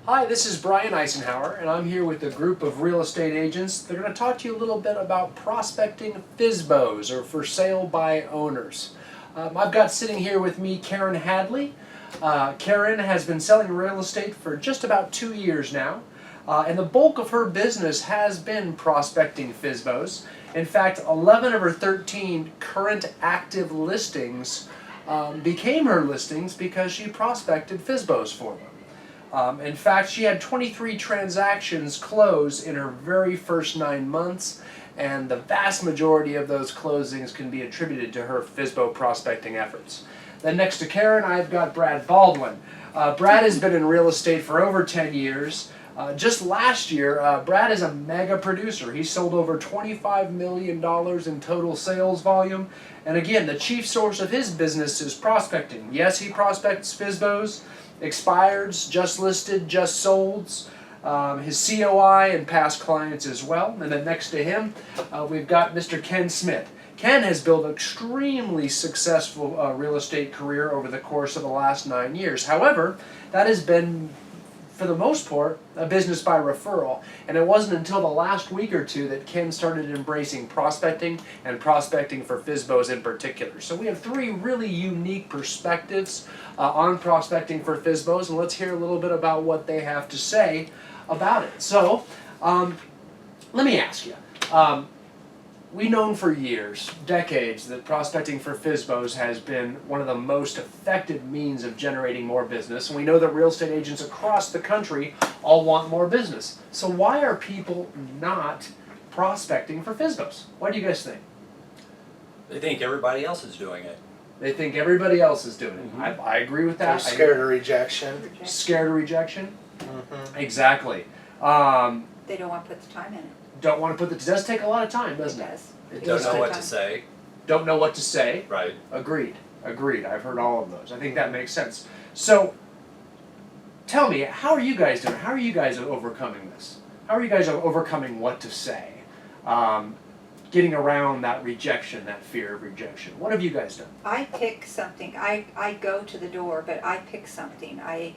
Hi, this is Brian Icenhower, and I'm here with a group of real estate agents. They're going to talk to you a little bit about prospecting FSBOs, or for sale by owners. I've got sitting here with me Karen Hadley. Karen has been selling real estate for just about 2 years now, and the bulk of her business has been prospecting FSBOs. In fact, 11 of her 13 current active listings became her listings because she prospected FSBOs for them. In fact, she had 23 transactions close in her very first 9 months, and the vast majority of those closings can be attributed to her FSBO prospecting efforts. Then next to Karen, I've got Brad Baldwin. Brad has been in real estate for over 10 years. Just last year, Brad is a mega producer. He sold over $25 million in total sales volume. And again, the chief source of his business is prospecting. Yes, he prospects FSBOs, expireds, just listed, just solds, his COI and past clients as well. And then next to him, we've got Mr. Ken Smith. Ken has built an extremely successful real estate career over the course of the last 9 years. However, that has been, for the most part, a business by referral. And it wasn't until the last week or two that Ken started embracing prospecting, and prospecting for FSBOs in particular. So we have 3 really unique perspectives on prospecting for FSBOs, and let's hear a little bit about what they have to say about it. So, let me ask you. We've known for years, decades, that prospecting for FSBOs has been one of the most effective means of generating more business. And we know that real estate agents across the country all want more business. So why are people not prospecting for FSBOs? What do you guys think? They think everybody else is doing it. They think everybody else is doing it. Mm-hmm. I agree with that. They're scared of rejection. Scared of rejection? Mm-hmm. Exactly. They don't want to put the time in it. Don't want to put it does take a lot of time, doesn't it? It Don't does know take what time. to say. Don't know what to say. Right. Agreed. I've heard all of those. I think that makes sense. So, tell me, how are you guys doing? How are you guys overcoming this? How are you guys overcoming what to say? Getting around that rejection, that fear of rejection. What have you guys done? I pick something. I go to the door, but I pick something. I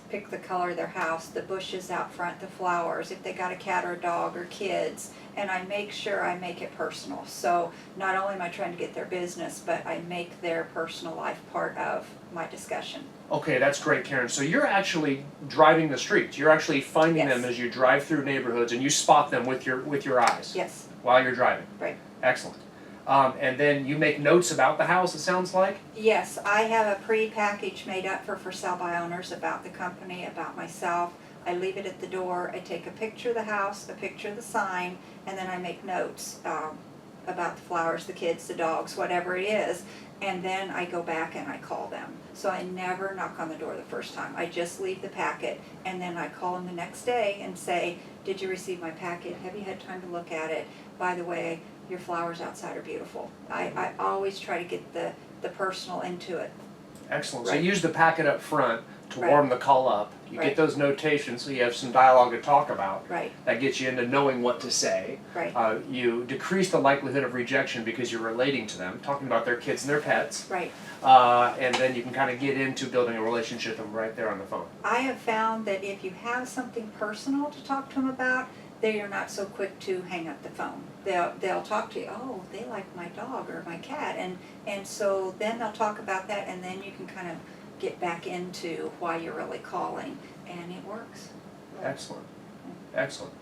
pick the color of their house, the bushes out front, the flowers, if they got a cat or a dog or kids, and I make sure I make it personal. So not only am I trying to get their business, but I make their personal life part of my discussion. Okay, that's great, Karen. So you're actually driving the streets. You're actually finding Yes. them as you drive through neighborhoods, and you spot them with your eyes. Yes. While you're driving. Right. Excellent. And then you make notes about the house, it sounds like? Yes, I have a pre-package made up for sale by owners about the company, about myself. I leave it at the door. I take a picture of the house, a picture of the sign, and then I make notes about the flowers, the kids, the dogs, whatever it is. And then I go back and I call them. So I never knock on the door the first time. I just leave the packet, and then I call them the next day and say, did you receive my packet? Have you had time to look at it? By the way, your flowers outside are beautiful. I always try to get the personal into it. Excellent. So Right. you use the packet up front to Right. warm the call up. You Right. get those notations so you have some dialogue to talk about. Right, That gets you into knowing what to say. right, You decrease the likelihood of rejection because you're relating to them, talking about their kids and their pets. right. And then you can kind of get into building a relationship with them right there on the phone. I have found that if you have something personal to talk to them about, they are not so quick to hang up the phone. They'll talk to you, oh, they like my dog or my cat, and so then they'll talk about that, and then you can kind of get back into why you're really calling, and it works. Excellent. Excellent.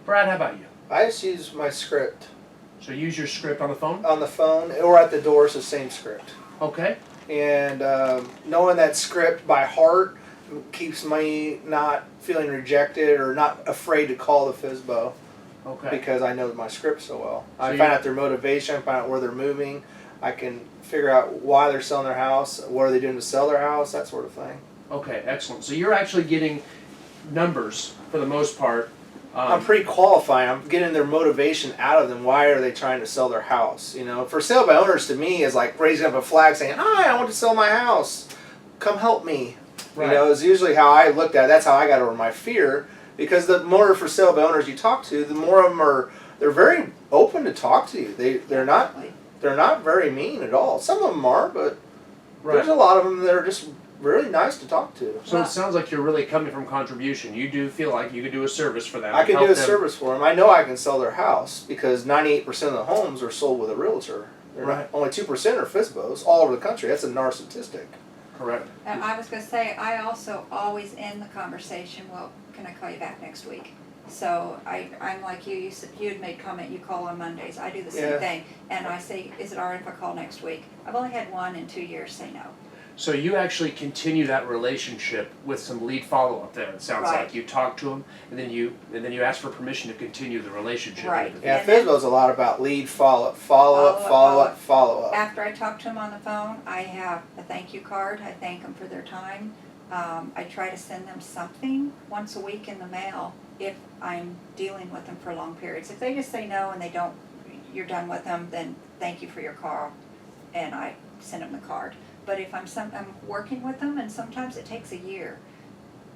Brad, how about you? I just use my script So use your script on the phone? on the phone or at the door. It's the same script. Okay. And knowing that script by heart keeps me not feeling rejected or not afraid to call the FSBO Okay. because I know my script so well. So I you- find out their motivation, find out where they're moving. I can figure out why they're selling their house, what are they doing to sell their house, that sort of thing. Okay, excellent. So you're actually getting numbers for the most part. I'm pre-qualifying. I'm getting their motivation out of them. Why are they trying to sell their house? You know, for sale by owners to me is like raising up a flag saying, "Hi, I want to sell my house. Come help me." Right. You know, is usually how I looked at it. That's how I got over my fear. Because the more for sale by owners you talk to, the more of them they're very open to talk to you. They're not very mean at all. Some of them are, but Right. there's a lot of them that are just really nice to talk to. So it sounds like you're really coming from contribution. You do feel like you could do a service for them. I can help do a them. service for them. I know I can sell their house because 98% of the homes are sold with a realtor. Right. Only 2% are FSBOs all over the country. That's a NAR statistic. Correct. And I was gonna say, I also always end the conversation, well, can I call you back next week? So I'm like you said, you had made comment, you call on Mondays, I do the same Yeah. thing. And I say, is it all right if I call next week? I've only had one in 2 years say no. So you actually continue that relationship with some lead follow-up there. It sounds Right. like you talk to them, and then you ask for permission to continue the relationship. Right. Yeah, And then- FSBO's a lot about lead follow-up, follow-up. After I talk to them on the phone, I have a thank you card, I thank them for their time. I try to send them something once a week in the mail if I'm dealing with them for long periods. If they just say no and they don't, you're done with them, then thank you for your call, and I send them the card. But if I'm working with them, and sometimes it takes a year,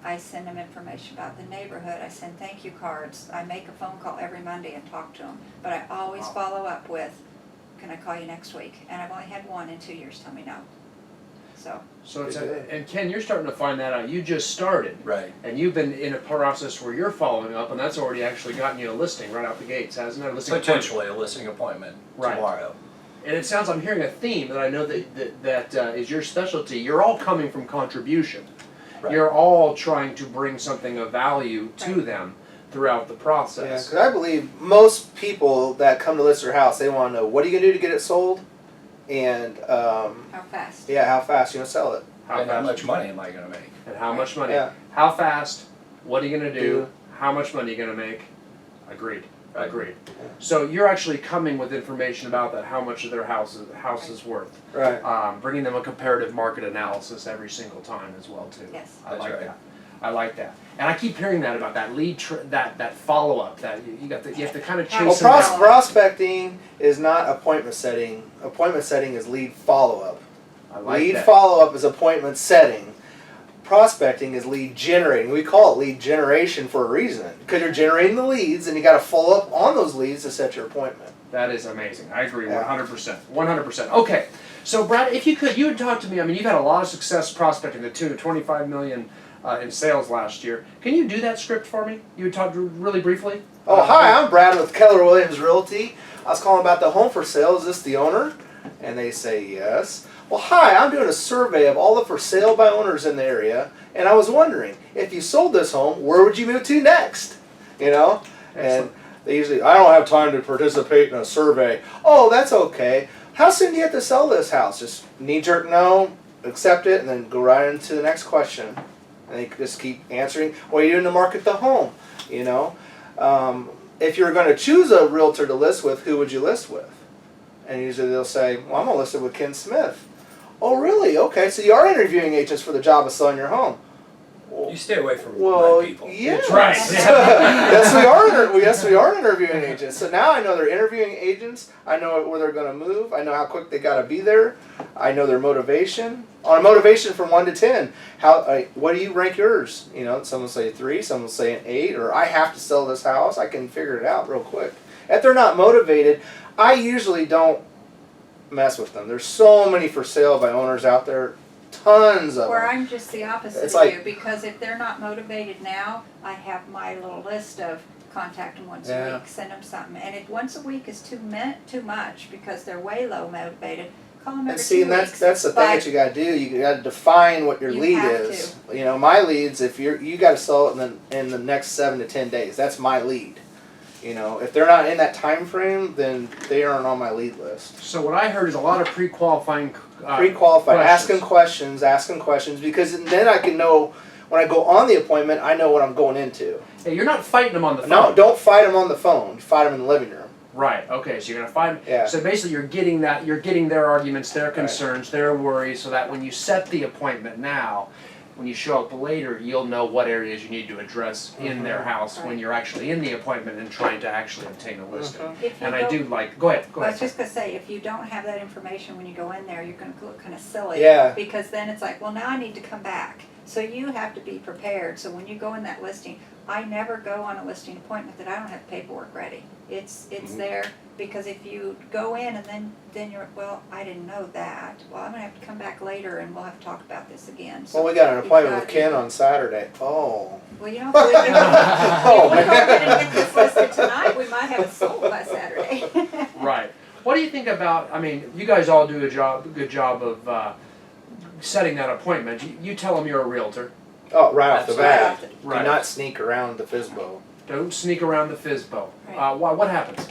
I send them information about the neighborhood, I send thank you cards, I make a phone call every Monday and talk to them. But I always follow up with, can I call you next week? And I've only had one in 2 years tell me no. So it's and Ken, you're starting to find that out. You just started. Right. And you've been in a process where you're following up, and that's already actually gotten you a listing right out the gates, hasn't it? A listing appointment. Potentially a listing appointment Right. tomorrow. And it sounds, I'm hearing a theme that I know that is your specialty. You're all coming from contribution. Right. You're all trying to bring something of value to Right. them throughout the Yeah, process. because I believe most people that come to list their house, they want to know what are you gonna do to get it sold, and How fast? yeah, how fast you gonna sell it. And how much money am I gonna make? And how much money? Yeah. How fast? What are you going to do? Do. How much money are you going to make? Agreed. Right. Agreed. So you're actually coming with information about that, how much of their house is worth. Right. Bringing them a comparative market analysis every single time as well too. Yes. I That's like right. that. I like that. And I keep hearing that about that lead, that follow up. That you have to kind of Well, chase them down. prospecting is not appointment setting. Appointment setting is lead follow-up. I like Lead that. follow-up is appointment setting. Prospecting is lead generating. We call it lead generation for a reason, because you're generating the leads, and you got to follow up on those leads to set your appointment. That is amazing. I agree Yeah. 100%. 100%. Okay. So Brad, if you could, you would talk to me. I mean, you've had a lot of success prospecting, the tune of $25 million in sales last year. Can you do that script for me? You would talk really briefly? Oh, hi, I'm Brad with Keller Williams Realty. I was calling about the home for sale. Is this the owner? And they say yes. Well, hi, I'm doing a survey of all the for sale by owners in the area, and I was wondering, if you sold this home, where would you move to next? You know? And Excellent. they usually, I don't have time to participate in a survey. Oh, that's okay. How soon do you have to sell this house? Just knee-jerk no, accept it, and then go right into the next question. And they just keep answering, what are you doing to market the home? You know? If you're going to choose a realtor to list with, who would you list with? And usually they'll say, well, I'm going to list it with Ken Smith. Oh, really? Okay, so you are interviewing agents for the job of selling your home. You stay away from Well, my people. yeah. That's right. Yes, we are interviewing agents. So now I know they're interviewing agents. I know where they're going to move. I know how quick they got to be there. I know their motivation. On a motivation from 1 to 10, what do you rank yours? You know, some will say 3, some will say an 8, or I have to sell this house. I can figure it out real quick. If they're not motivated, I usually don't mess with them. There's so many for sale by owners out there. Tons of Where them. I'm just the opposite It's of like- you, because if they're not motivated now, I have my little list of contact them once a Yeah. week, send them something. And if once a week is too much because they're way low motivated, call them every And see, 2 and weeks. that's the thing But that you got to do. You got to define what your You lead have is. You know, my leads. If you got to sell it in the next 7 to 10 days. That's my lead. You know, if they're not in that time frame, then they aren't on my lead list. So what I heard is a lot of pre-qualifying Pre-qualified, questions. asking questions, because then I can know when I go on the appointment, I know what I'm going into. Hey, you're not fighting them on the phone. No, don't fight them on the phone. Fight them in the living room. Right. Okay. So you're gonna find. Yeah. So basically, you're getting their arguments, their concerns, their worries, so that when you set the appointment now, when you show up later, you'll know what areas you need to address in their house when Right. you're actually in the appointment and trying to actually obtain a listing. If you And I don't- do like. Go ahead. Go I was ahead. just gonna say, if you don't have that information when you go in there, you're gonna look kind of silly. Yeah. Because then it's like, well, now I need to come back. So you have to be prepared. So when you go in that listing, I never go on a listing appointment that I don't have paperwork ready. It's there, because if you go in and then you're, well, I didn't know that. Well, I'm gonna have to come back later and we'll have to talk about this again. So Well, we got an you've appointment got- with Ken on Saturday. Oh. Well, you know, if we go Oh, if we go man. ahead and get this listed tonight, we might have it sold by Saturday. Right. What do you think about, I mean, you guys all do a good job of setting that appointment. You tell them you're a realtor. Oh, right off the bat. Absolutely. Do Right. not sneak around the FSBO. Don't sneak around the FSBO. Right. What happens?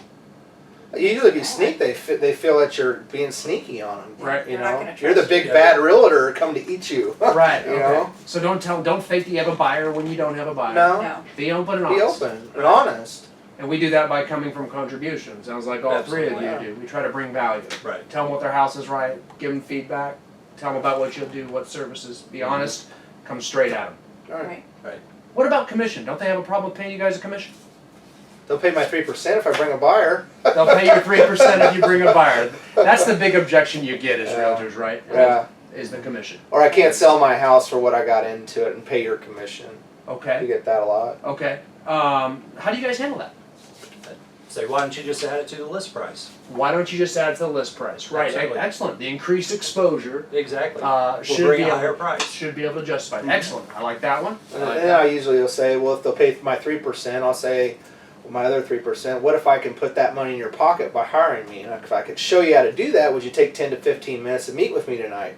Usually if you sneak, they feel that you're being sneaky on them. Right. You They're not know, gonna you're the trust big you. bad realtor come to eat you. Right. You Okay. know? So don't fake that you have a buyer when you don't have a buyer. No. No. Be open and Be honest. open and honest. And we do that by coming from contributions. Sounds like all three of Absolutely. you do. We try to bring value. Right. Tell them what their house is right. Give them feedback. Tell them about what you'll do, what services. Be honest. Come straight at them. All right. Right. What about commission? Don't they have a problem with paying you guys a commission? They'll pay my 3% if I bring a buyer. They'll pay you 3% if you bring a buyer. That's the big objection you get as Yeah. realtors, right? Yeah. Is the commission. Or I can't sell my house for what I got into it and pay your commission. You Okay. get that a lot. Okay. How do you guys handle that? Say, why don't you just add it to the list price? Why don't you just add it to the list price? Right. Absolutely. Excellent. The increased exposure Exactly. should We'll bring be a able, higher price. should be able to justify it. Mhm. Excellent. I like that one. I And like then that. I usually will say, well, if they'll pay my 3%, I'll say, well, my other 3%, what if I can put that money in your pocket by hiring me? And if I could show you how to do that, would you take 10 to 15 minutes to meet with me tonight?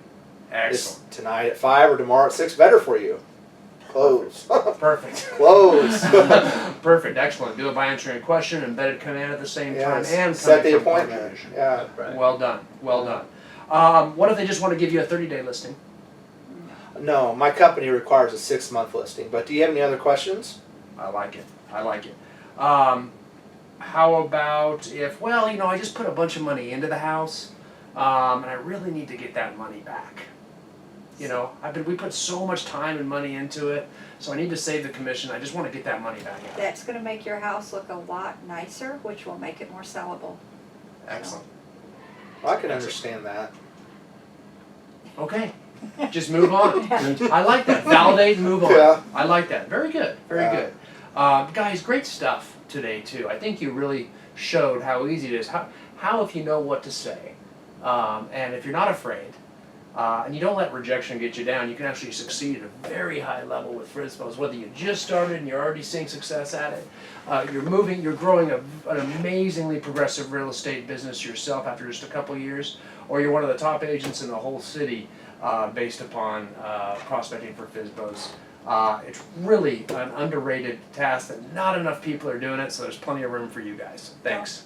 Excellent. Is tonight at 5 or tomorrow at 6 better for you? Close. Perfect. Close. Perfect. Excellent. Do it by answering a question, embedded command at the same time, Yes. and Set coming the from appointment. contribution. Yeah. Right. Well done. Well done. What if they just want to give you a 30-day listing? No, my company requires a 6-month listing. But do you have any other questions? I like it. I like it. How about if, well, you know, I just put a bunch of money into the house, and I really need to get that money back. You know, we put so much time and money into it, so I need to save the commission. I just want to get that money back out. That's gonna make your house look a lot nicer, which will make it more sellable. Excellent. Well, I can understand that. Okay. Just move on. I like that. Validate and move on. Yeah. I like that. Very good. Very Yeah. good. Guys, great stuff today too. I think you really showed how easy it is. How if you know what to say, and if you're not afraid, and you don't let rejection get you down, you can actually succeed at a very high level with FSBOs. Whether you just started and you're already seeing success at it, you're growing an amazingly progressive real estate business yourself after just a couple years, or you're one of the top agents in the whole city based upon prospecting for FSBOs. It's really an underrated task that not enough people are doing it, so there's plenty of room for you guys. Thanks.